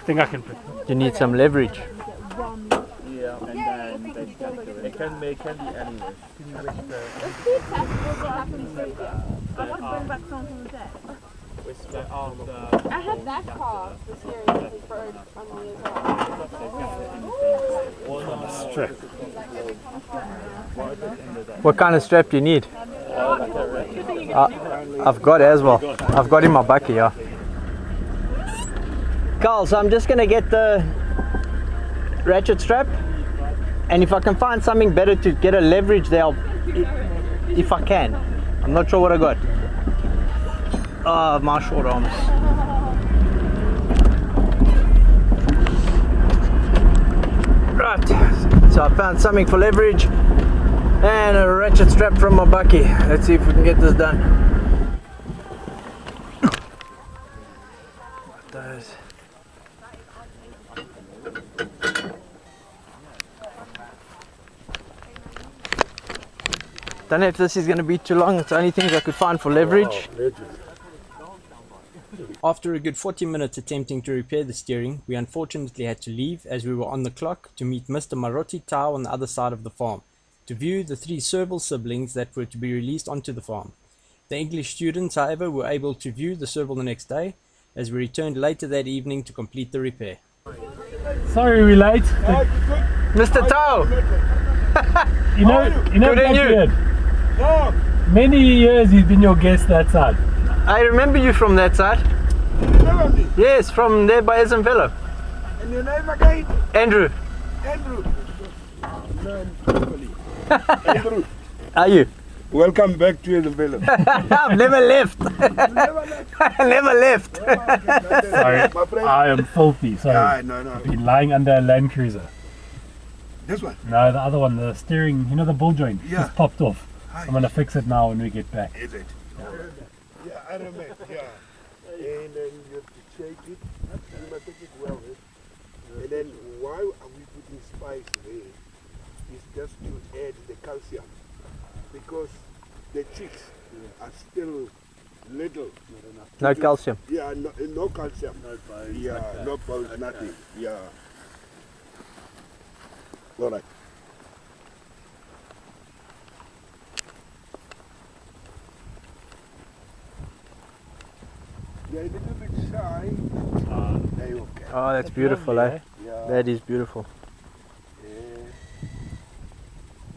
think I can put. You need some leverage. Yeah, and then it can be anywhere. I want to bring back Song from the Dead. I had that car, the series bird on me as well. Strap. What kind of strap do you need? I've got as well. I've got in my bucket, yeah. Carl, so I'm just gonna get the ratchet strap, and if I can find something better to get a leverage there, if I can. I'm not sure what I got. Oh, my short arms. Right, so I found something for leverage and a ratchet strap from my bucky. Let's see if we can get this done. Those. Don't know if this is going to be too long. It's the only things I could find for leverage. After a good 40 minutes attempting to repair the steering, we unfortunately had to leave as we were on the clock to meet Mr. Marotti Tau on the other side of the farm to view the 3 Serval siblings that were to be released onto the farm. The English students, however, were able to view the Serval the next day as we returned later that evening to complete the repair. Sorry we're late. Mr. Tau! You know Good on you. Blackbeard, many years he's been your guest that side. I remember you from that side. Yes, from there by Ezemvelo. And your name again? Andrew. Andrew. Andrew. Are you? Welcome back to Ezemvelo. I've never left. Never left. Sorry, My friend. I am filthy. Sorry. No. I've been lying under a Land Cruiser. This one? No, the other one, the steering, you know, the ball joint just popped off. Hi. I'm gonna fix it now when we get back. Is it? Yeah, I remember. Yeah. And then you have to shake it. You must take it well. And then why are we putting spice there? It's just to add the calcium. Because the chicks are still little. No calcium. Yeah, no calcium. No bones. Yeah, no bones, nothing. Yeah. All right. They're a little bit shy. They okay. Oh, that's beautiful, lovely, eh? Yeah. That is beautiful.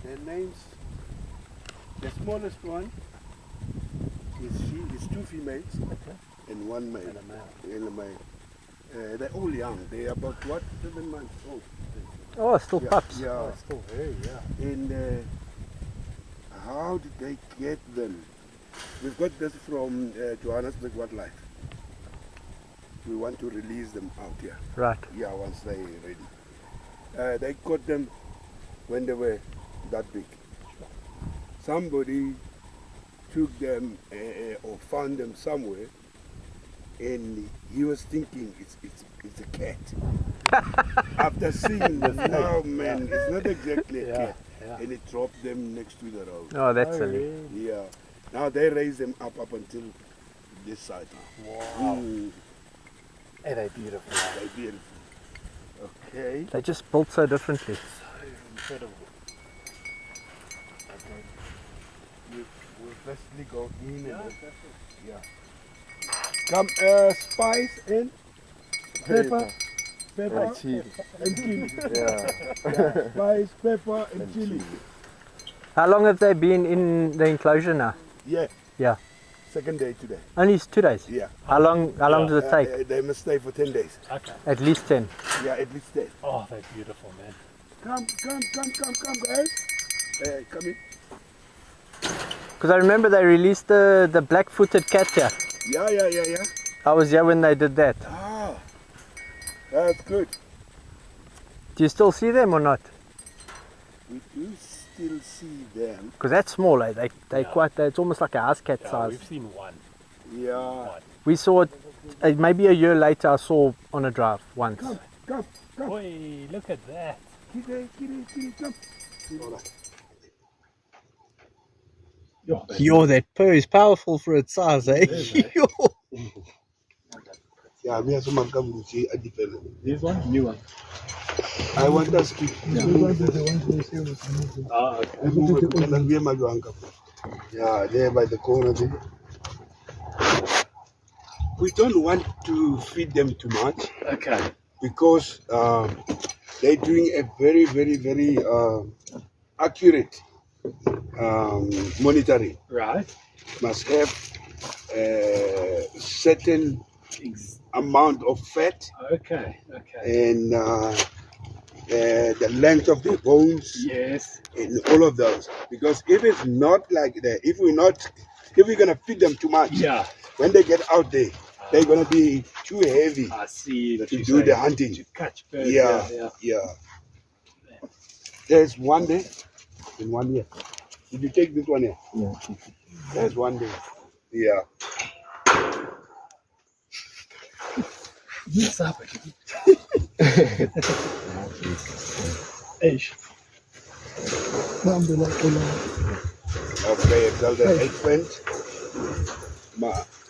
Their names. The smallest one is 2 females and 1 male. And a male. They're all young. They're about 7 months old. Oh, still pups. Yeah. Still very, yeah. And how did they get them? We've got this from Johannesburg Wildlife. We want to release them out here. Right. Yeah, once they're ready. They caught them when they were that big. Somebody took them or found them somewhere, and he was thinking it's a cat. After seeing them, now man, it's not exactly a cat. Yeah. And he dropped them next to the road. Oh, that's silly. Yeah. Now they raise them up until this side. Wow. And they're beautiful. They're beautiful. Okay. They just built so differently. Incredible. Okay. We'll firstly go in and then, yeah. Come, spice and pepper. Pepper And chili. and chili. Yeah. Spice, pepper and chili. How long have they been in the enclosure now? Yeah. Yeah. Second day today. Only 2 days? Yeah. How long does it take? They must stay for 10 days. Okay. At least 10. Yeah, at least 10. Oh, they're beautiful, man. Come, guys. Come in. Because I remember they released the black-footed cat here. Yeah. I was here when they did that. Ah, that's good. Do you still see them or not? We do still see them. Because that's small, eh? It's almost like a house cat Yeah, size. we've seen one. Yeah. We saw it maybe a year later. I saw on a drive once. Come. Boy, look at that. Kitty, come. All right. Yo, that purr is powerful for its size, eh? Yeah, we have some Makabuchi at the fellow. This one, new one. I want us to move this. Ah, okay. Remove it, and then we are Maguanka. Yeah, there by the corner there. We don't want to feed them too much Okay. because they're doing a very, very, very accurate monitoring. Right. Must have a certain amount of fat Okay. Okay. and the length of the bones Yes. and all of those. Because if it's not like that, if we're gonna feed them too much, Yeah. when they get out there, they're gonna be too heavy I see that to you do say the hunting. to catch birds. Yeah. There's one day in 1 year. Did you take this one here? Yeah. There's one day. Yeah. Yes, up. Eish. Okay, tell the eggplant.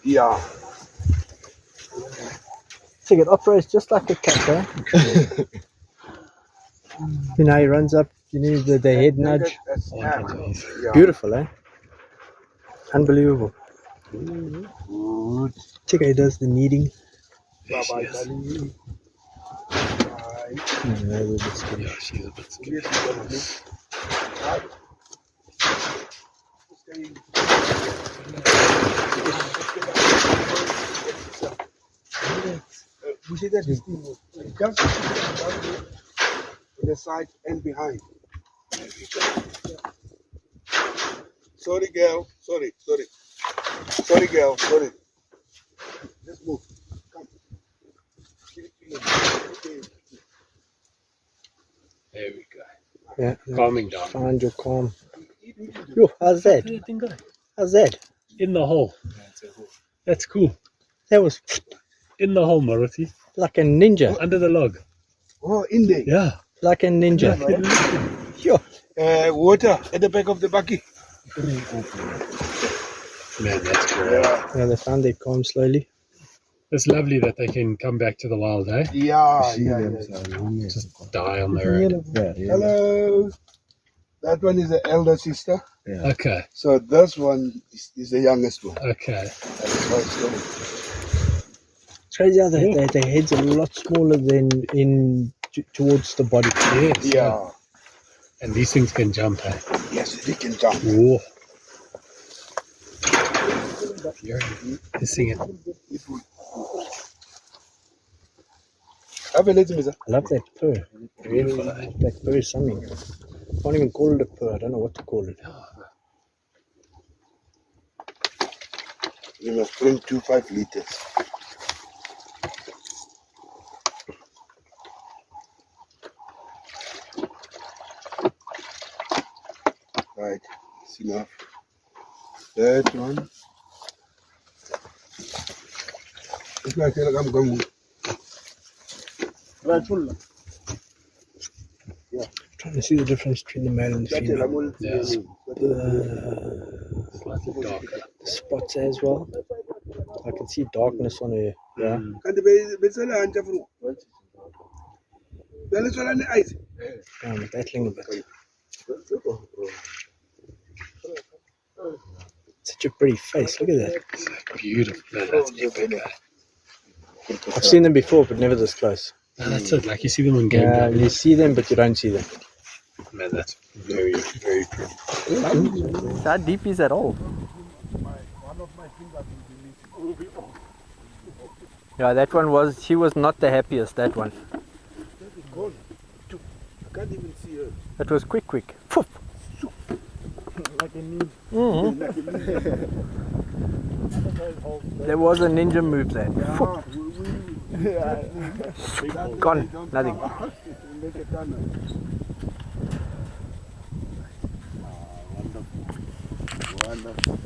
Yeah. So it operates just like a cat, eh? You know, he runs up, you need the head nudge. Yeah. Beautiful, eh? Unbelievable. Good. Check how he does the kneading. Bye-bye, buddy. Bye. No, that's good. Yeah, she's a bit skinny. Yes, you're gonna do. Right. We see that this thing just on the side and behind. Sorry, girl. Sorry, girl. Sorry. Let's move. Come. There we go. Yeah. Calming down. Find your calm. Yo, how's that? How's that? In the hole. That's cool. That was In the hole, Maruti. like a ninja. Under the log. Oh, in there. Yeah. Like a ninja. Yo. Water at the back of the bucket. Man, that's great. Yeah, they found their calm slowly. It's lovely that they can come back to the wild, eh? Yeah. Just die on the road. Hello. That one is the elder sister. Okay. So this one is the youngest one. Okay. That's why it's going. It's crazy how their heads are a lot smaller than towards the body. Yes. Yeah. And these things can jump, eh? Yes, they can jump. Whoa. You're missing it. Have a little bit. I love that purr. Really, that purr is something. I can't even call it a purr. I don't know what to call it. You must bring 2.5 liters. Right, it's enough. That one. It's like I'm going. Trying to see the difference between the male and the female. Yes. The Slightly darker. spots as well. I can see darkness on her. Yeah. Can't be ice. I'm battling a bit. Such a pretty face. Look at that. Beautiful. Man, that's epic. I've seen them before, but never this close. That's it. Like you see them on game. Yeah, you see them, but you don't see them. Man, that's very, very pretty. How deep is that hole? Yeah, that one was, she was not the happiest, that one. I can't even see her. That was quick. Poof. Like a ninja. There was a ninja move there. Gone, nothing. Wonderful.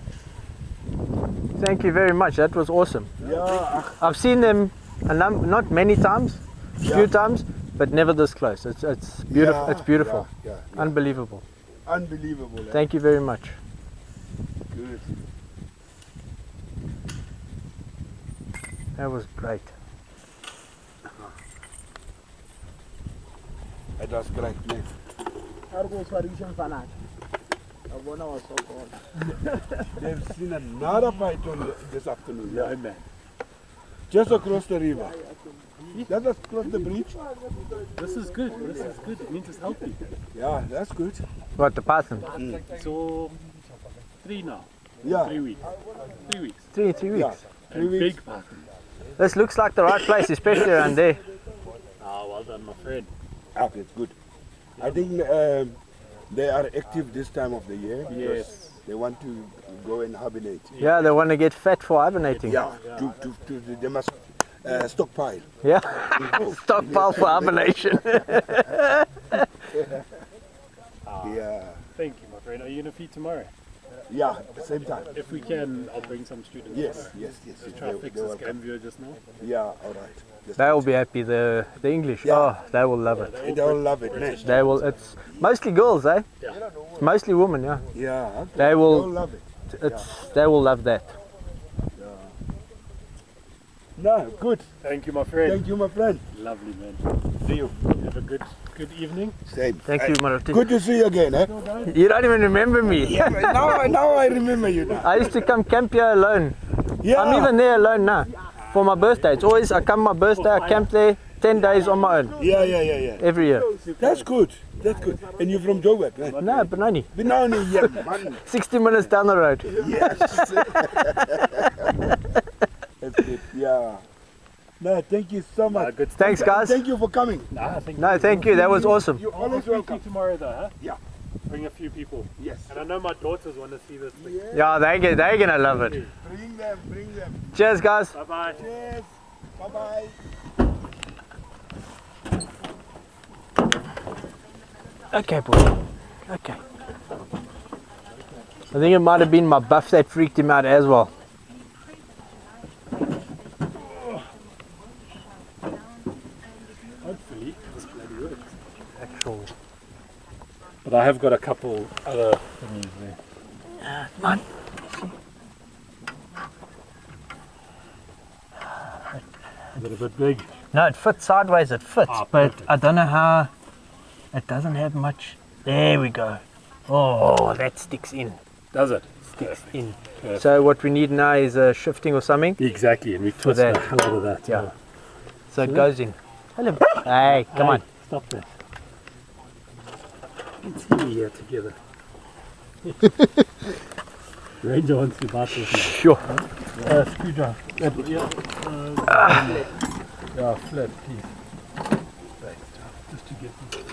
Thank you very much, that was awesome. Yeah. I've seen them not many times, few times, but never this close. It's beautiful. Yeah, it's beautiful. Yeah. Unbelievable. Unbelievable. Thank you very much. Good. That was great. Het was correct, nee. They've seen another python this afternoon. Yeah, man. Just across the river. That was across the bridge. This is good. This is good. It means it's healthy. Yeah, that's good. What, the python? So 3 now. Yeah. 3 weeks. 3 weeks. Three Yeah. weeks. 3 weeks. Big python. This looks like the right place, especially around there. Ah, well done, my friend. Okay, it's good. I think they are active this time of the year because Yes. they want to go and hibernate. Yeah, they want to get fat for hibernating. Yeah, they must stockpile. Yeah. Stockpile for hibernation. Yeah, Thank you, my friend. Are you going to feed tomorrow? yeah, same time. If we can, I'll bring some students. Yes, yes, yes. Just try to fix this game viewer just now. Yeah, all right. Yes. They will be happy. The English. Yeah. Oh, they will love it. They all love it, man. They will. It's mostly girls, eh? Yeah. Mostly women. Yeah. Yeah, okay. They all will. love it. They will love that. No, good. Thank you, my friend. Thank you, my friend. Lovely, man. See you. Have a good evening. Same. Thank you, Maroti. Good to see you again, eh? You don't even remember me. Yeah, now I remember you now. I used to come camp here alone. Yeah. I'm even there alone now. For my birthday. It's always, I come my birthday, I camp there 10 days on my own. Yeah. Every year. That's good. That's good. And you're from Joburg, right? No, Benoni. Benoni, yeah, man. 60 minutes down the road. Yes. That's good. Yeah. No, thank you so much. Good Thanks, guys. Thank you for coming. No, thank you. That was awesome. You're I'll always be welcome. tomorrow, though, huh? Yeah. Bring a few people. Yes. And I know my daughters want to see this thing. Yeah, they're gonna love it. Bring them, bring them. Cheers, guys. Bye-bye. Cheers. Bye-bye. Okay, boy. Okay. I think it might have been my buff that freaked him out as well. Hopefully, this bloody works. Actual. But I have got a couple other thingies there. Come on. A little bit big. No, it fits sideways, it fits, Ah, but perfect. I don't know how. It doesn't have much. There we go. Oh, that sticks in. Does it? Sticks in. Perfect. So what we need now is a shifting or something. Exactly, and we twist that. the hell out of that. Yeah. So it goes in. Hello. Hey, come on. Stop that. Let's see here together. Ranger wants to bust this now. Sure. Screwdriver. Yeah, flat, please. Thanks, just to get this.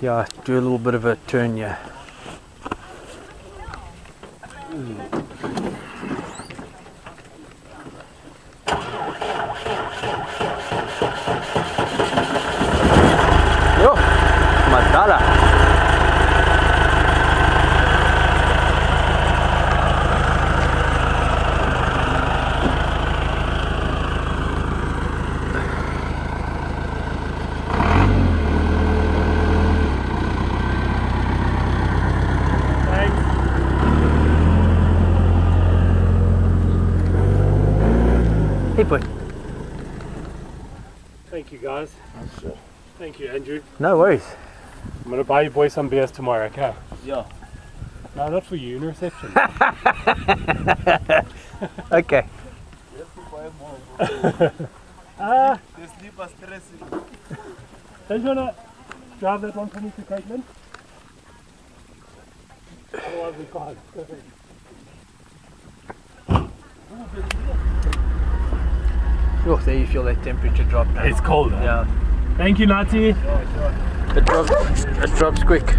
Yeah, do a little bit of a turn, yeah. Yo, Madala. Hey, boy. Thank you, guys. Thank you, Andrew. No worries. I'm going to buy you boys some beers tomorrow, okay? Yeah. No, not for you, in reception. Okay. The sleep are stressing. Don't you want to drive that one for me to Caitlin? Otherwise we can't. Oh, there you feel that temperature drop now. It's cold. Yeah. Thank you, Nati. It drops quick.